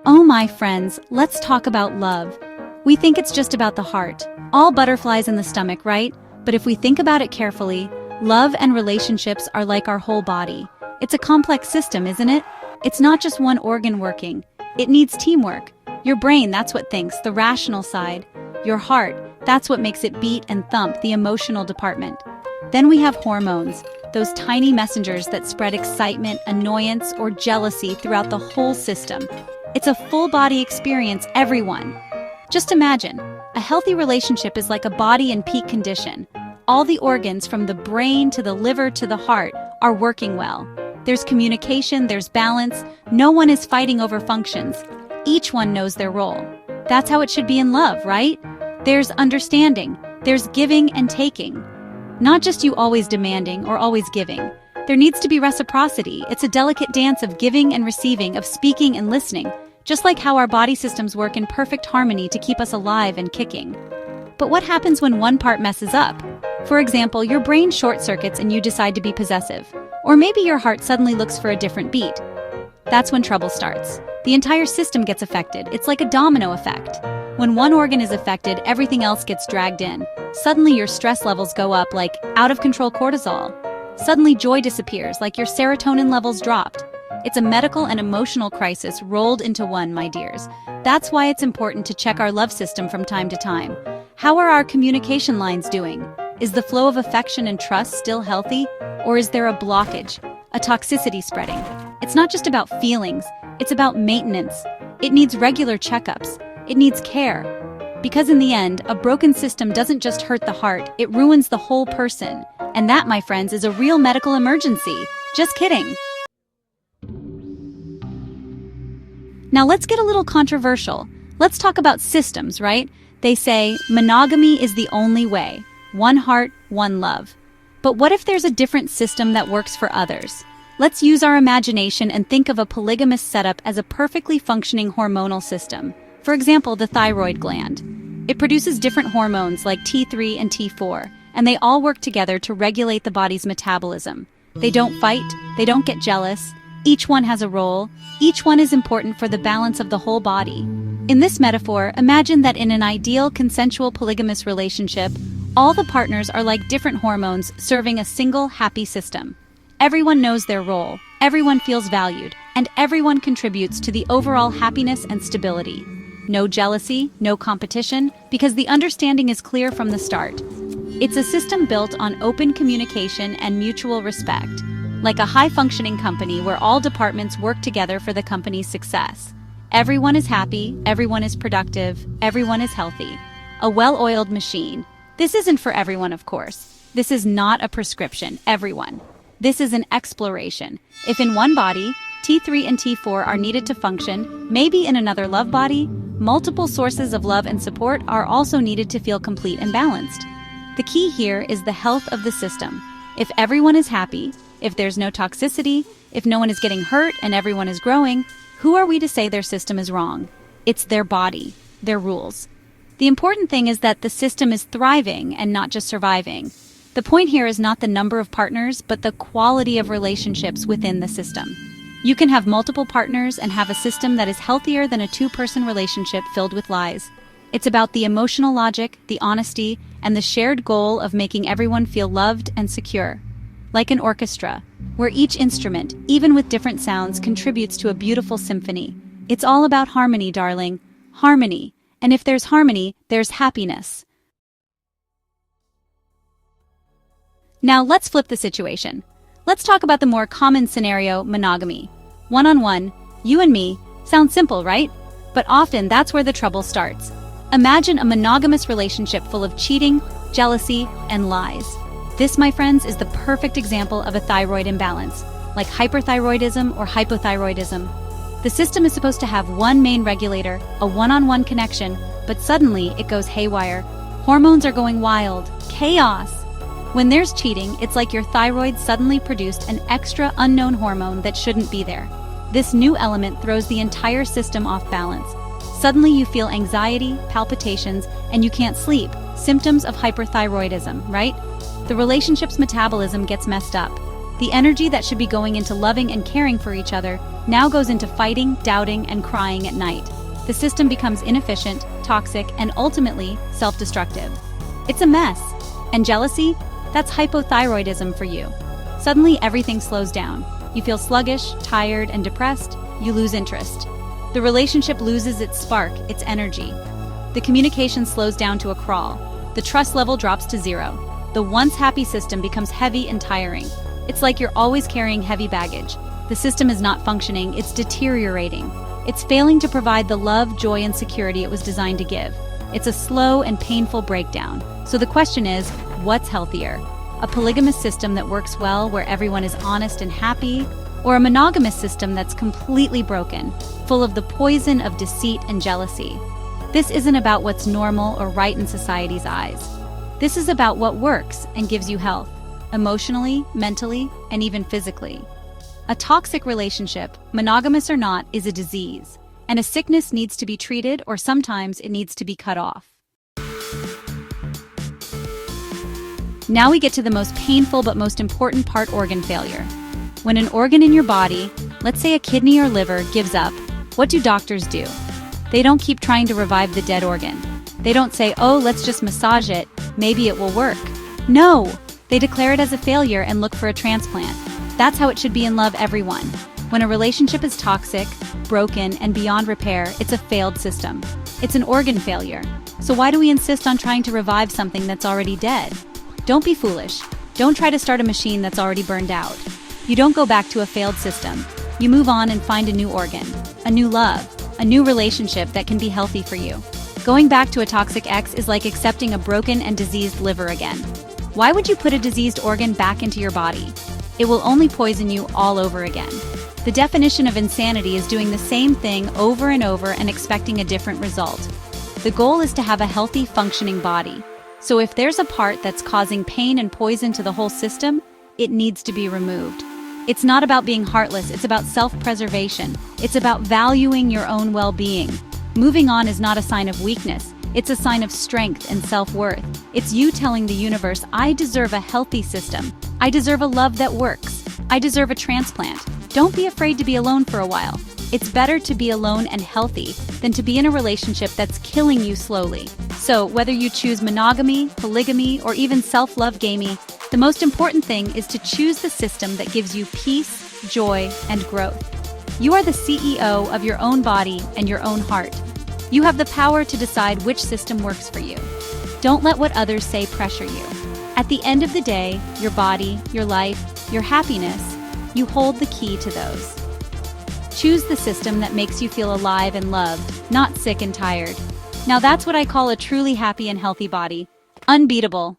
Oh my friends, let's talk about love. We think it's just about the heart. All butterflies in the stomach, right? But if we think about it carefully, love and relationships are like our whole body. It's a complex system, isn't it? It's not just one organ working. It needs teamwork. Your brain, that's what thinks, the rational side. Your heart, that's what makes it beat and thump, the emotional department. Then we have hormones, those tiny messengers that spread excitement, annoyance, or jealousy throughout the whole system. It's a full-body experience, everyone. Just imagine, a healthy relationship is like a body in peak condition. All the organs, from the brain to the liver to the heart, are working well. There's communication, there's balance, no one is fighting over functions. Each one knows their role. That's how it should be in love, right? There's understanding, there's giving and taking. Not just you always demanding or always giving. There needs to be reciprocity. It's a delicate dance of giving and receiving, of speaking and listening, just like how our body systems work in perfect harmony to keep us alive and kicking. But what happens when one part messes up? For example, your brain short circuits and you decide to be possessive. Or maybe your heart suddenly looks for a different beat. That's when trouble starts. The entire system gets affected. It's like a domino effect. When one organ is affected, everything else gets dragged in. Suddenly your stress levels go up like out-of-control cortisol. Suddenly joy disappears, like your serotonin levels dropped. It's a medical and emotional crisis rolled into one, my dears. That's why it's important to check our love system from time to time. How are our communication lines doing? Is the flow of affection and trust still healthy? Or is there a blockage, a toxicity spreading? It's not just about feelings, it's about maintenance. It needs regular checkups. It needs care. Because in the end, a broken system doesn't just hurt the heart, it ruins the whole person. And that, my friends, is a real medical emergency. Just kidding. Now let's get a little controversial. Let's talk about systems, right? They say monogamy is the only way. One heart, one love. But what if there's a different system that works for others? Let's use our imagination and think of a polygamous setup as a perfectly functioning hormonal system. For example, the thyroid gland. It produces different hormones like T3 and T4, and they all work together to regulate the body's metabolism. They don't fight, they don't get jealous. Each one has a role. Each one is important for the balance of the whole body. In this metaphor, imagine that in an ideal consensual polygamous relationship, all the partners are like different hormones serving a single happy system. Everyone knows their role, everyone feels valued, and everyone contributes to the overall happiness and stability. No jealousy, no competition, because the understanding is clear from the start. It's a system built on open communication and mutual respect, like a high-functioning company where all departments work together for the company's success. Everyone is happy, everyone is productive, everyone is healthy. A well-oiled machine. This isn't for everyone, of course. This is not a prescription, everyone. This is an exploration. If in one body, T3 and T4 are needed to function, maybe in another love body, multiple sources of love and support are also needed to feel complete and balanced. The key here is the health of the system. If everyone is happy, if there's no toxicity, if no one is getting hurt and everyone is growing, who are we to say their system is wrong? It's their body, their rules. The important thing is that the system is thriving and not just surviving. The point here is not the number of partners, but the quality of relationships within the system. You can have multiple partners and have a system that is healthier than a two-person relationship filled with lies. It's about the emotional logic, the honesty, and the shared goal of making everyone feel loved and secure. Like an orchestra, where each instrument, even with different sounds, contributes to a beautiful symphony. It's all about harmony, darling. Harmony. And if there's harmony, there's happiness. Now let's flip the situation. Let's talk about the more common scenario, monogamy. One-on-one, you and me, sounds simple, right? But often that's where the trouble starts. Imagine a monogamous relationship full of cheating, jealousy, and lies. This, my friends, is the perfect example of a thyroid imbalance, like hyperthyroidism or hypothyroidism. The system is supposed to have one main regulator, a one-on-one connection, but suddenly it goes haywire. Hormones are going wild. Chaos! When there's cheating, it's like your thyroid suddenly produced an extra unknown hormone that shouldn't be there. This new element throws the entire system off balance. Suddenly you feel anxiety, palpitations, and you can't sleep. Symptoms of hyperthyroidism, right? The relationship's metabolism gets messed up. The energy that should be going into loving and caring for each other now goes into fighting, doubting, and crying at night. The system becomes inefficient, toxic, and ultimately self-destructive. It's a mess. And jealousy? That's hypothyroidism for you. Suddenly everything slows down. You feel sluggish, tired, and depressed. You lose interest. The relationship loses its spark, its energy. The communication slows down to a crawl. The trust level drops to zero. The once happy system becomes heavy and tiring. It's like you're always carrying heavy baggage. The system is not functioning, it's deteriorating. It's failing to provide the love, joy, and security it was designed to give. It's a slow and painful breakdown. So the question is, what's healthier? A polygamous system that works well, where everyone is honest and happy, or a monogamous system that's completely broken, full of the poison of deceit and jealousy? This isn't about what's normal or right in society's eyes. This is about what works and gives you health, emotionally, mentally, and even physically. A toxic relationship, monogamous or not, is a disease, and a sickness needs to be treated, or sometimes it needs to be cut off. Now we get to the most painful but most important part: organ failure. When an organ in your body, let's say a kidney or liver, gives up, what do doctors do? They don't keep trying to revive the dead organ. They don't say, oh, let's just massage it, maybe it will work. No! They declare it as a failure and look for a transplant. That's how it should be in love, everyone. When a relationship is toxic, broken, and beyond repair, it's a failed system. It's an organ failure. So why do we insist on trying to revive something that's already dead? Don't be foolish. Don't try to start a machine that's already burned out. You don't go back to a failed system. You move on and find a new organ, a new love, a new relationship that can be healthy for you. Going back to a toxic ex is like accepting a broken and diseased liver again. Why would you put a diseased organ back into your body? It will only poison you all over again. The definition of insanity is doing the same thing over and over and expecting a different result. The goal is to have a healthy, functioning body. So if there's a part that's causing pain and poison to the whole system, it needs to be removed. It's not about being heartless, it's about self-preservation. It's about valuing your own well-being. Moving on is not a sign of weakness. It's a sign of strength and self-worth. It's you telling the universe, I deserve a healthy system. I deserve a love that works. I deserve a transplant. Don't be afraid to be alone for a while. It's better to be alone and healthy than to be in a relationship that's killing you slowly. So whether you choose monogamy, polygamy, or even self-love gamey, the most important thing is to choose the system that gives you peace, joy, and growth. You are the CEO of your own body and your own heart. You have the power to decide which system works for you. Don't let what others say pressure you. At the end of the day, your body, your life, your happiness, you hold the key to those. Choose the system that makes you feel alive and loved, not sick and tired. Now that's what I call a truly happy and healthy body. Unbeatable.